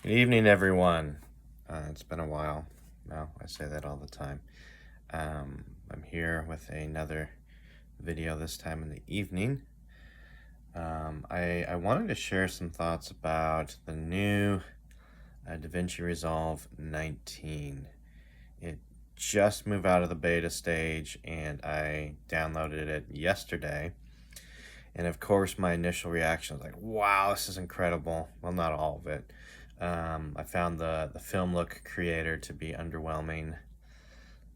Good evening, everyone. It's been a while. Well, I say that all the time. I'm here with another video, this time in the evening. I wanted to share some thoughts about the new Davinci Resolve 19. It just moved out of the beta stage, and I downloaded it yesterday. And of course, my initial reaction was like, wow, this is incredible. Well, not all of it. I found the film look creator to be underwhelming,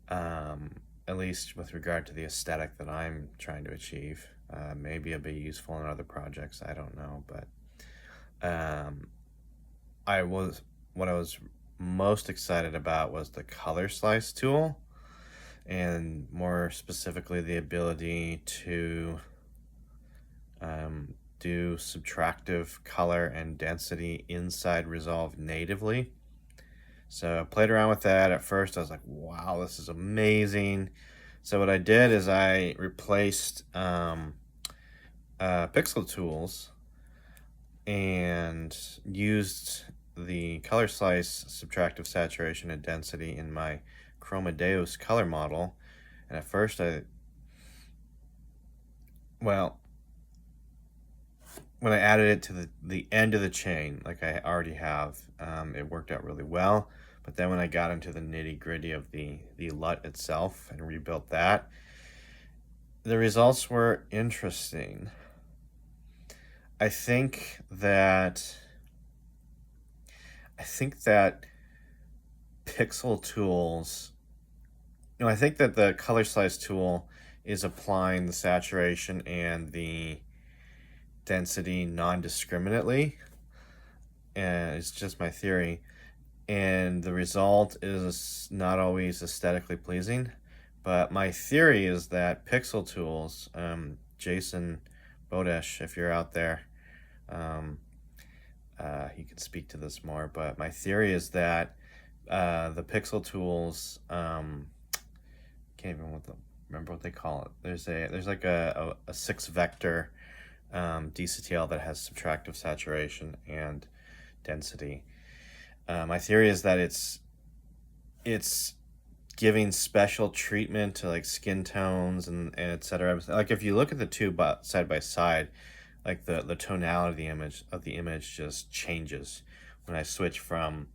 at least with regard to the aesthetic that I'm trying to achieve. Maybe it'll be useful in other projects, I don't know. But what I was most excited about was the color slice tool, and more specifically the ability to do subtractive color and density inside Resolve natively. So I played around with that. At first I was like, wow, this is amazing. So what I did is I replaced pixel tools and used the color slice, subtractive saturation, and density in my Chroma Deus color model. And at first when I added it to the end of the chain, like I already have, it worked out really well. But then when I got into the nitty-gritty of the LUT itself and rebuilt that, the results were interesting. I think that pixel tools, I think that the color slice tool is applying the saturation and the density non-discriminately, and it's just my theory, and the result is not always aesthetically pleasing. But my theory is that pixel tools, Jason Bodesh, if you're out there, he can speak to this more, but my theory is that the pixel tools, can't even remember what they call it. There's like a 6-vector DCTL that has subtractive saturation and density. My theory is that it's giving special treatment to like skin tones and etc. Like if you look at the two side by side, like the tonality of the image just changes when I switch from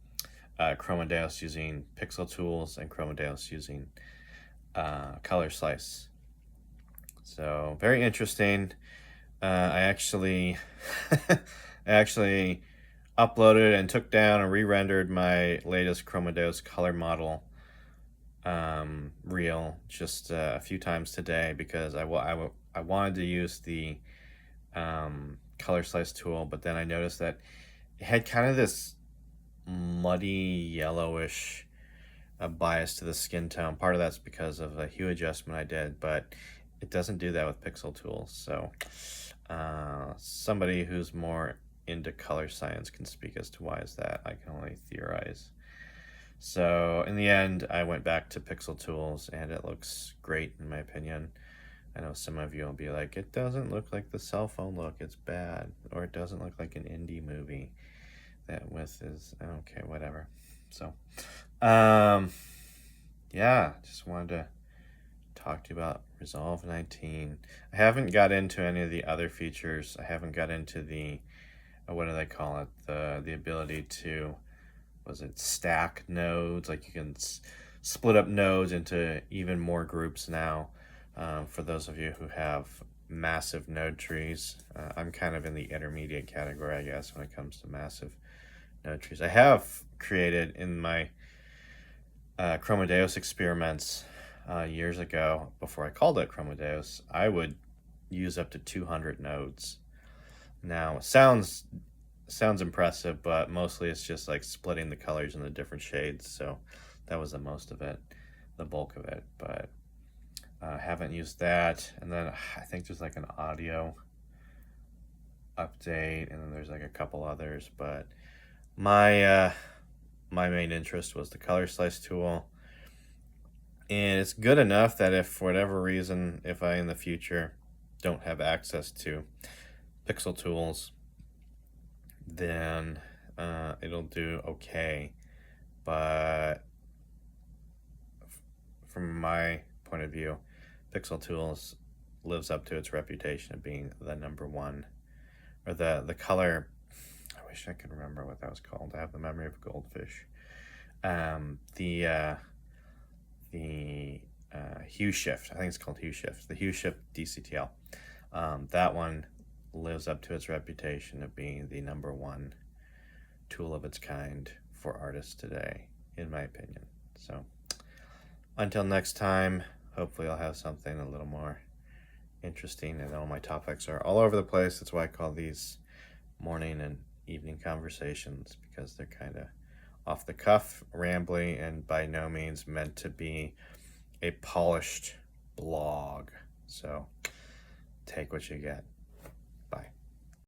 Chroma Deus using pixel tools and Chroma Deus using color slice. So very interesting. I actually uploaded and took down and re-rendered my latest Chroma Deus color model reel just a few times today, because I wanted to use the color slice tool, but then I noticed that it had kind of this muddy yellowish bias to the skin tone. Part of that's because of a hue adjustment I did, but it doesn't do that with pixel tools. So somebody who's more into color science can speak as to why is that. I can only theorize. So in the end, I went back to pixel tools, and it looks great in my opinion. I know some of you will be like, it doesn't look like the cell phone look, it's bad, or it doesn't look like an indie movie. That width is okay, whatever. So yeah, just wanted to talk to you about Resolve 19. I haven't got into any of the other features. I haven't got into the what do they call it, the ability to, was it stack nodes? Like you can split up nodes into even more groups now, for those of you who have massive node trees. I'm kind of in the intermediate category, I guess, when it comes to massive node trees. I have created in my Chroma Deus experiments years ago, before I called it Chroma Deus, I would use up to 200 nodes. Now, sounds impressive, but mostly it's just like splitting the colors into different shades. So that was the bulk of it. But I haven't used that. And then I think there's like an audio update, and then there's like a couple others. But my main interest was the color slice tool. And it's good enough that if for whatever reason, if I in the future don't have access to pixel tools, then it'll do okay. But from my point of view, Pixel Tools lives up to its reputation of being the number one, or the color. I wish I could remember what that was called. I have the memory of a goldfish. The hue shift. I think it's called hue shift. The hue shift DCTL. That one lives up to its reputation of being the number one tool of its kind for artists today, in my opinion. So until next time, hopefully I'll have something a little more interesting. And all my topics are all over the place. That's why I call these morning and evening conversations, because they're kind of off the cuff, rambly, and by no means meant to be a polished blog. So take what you get.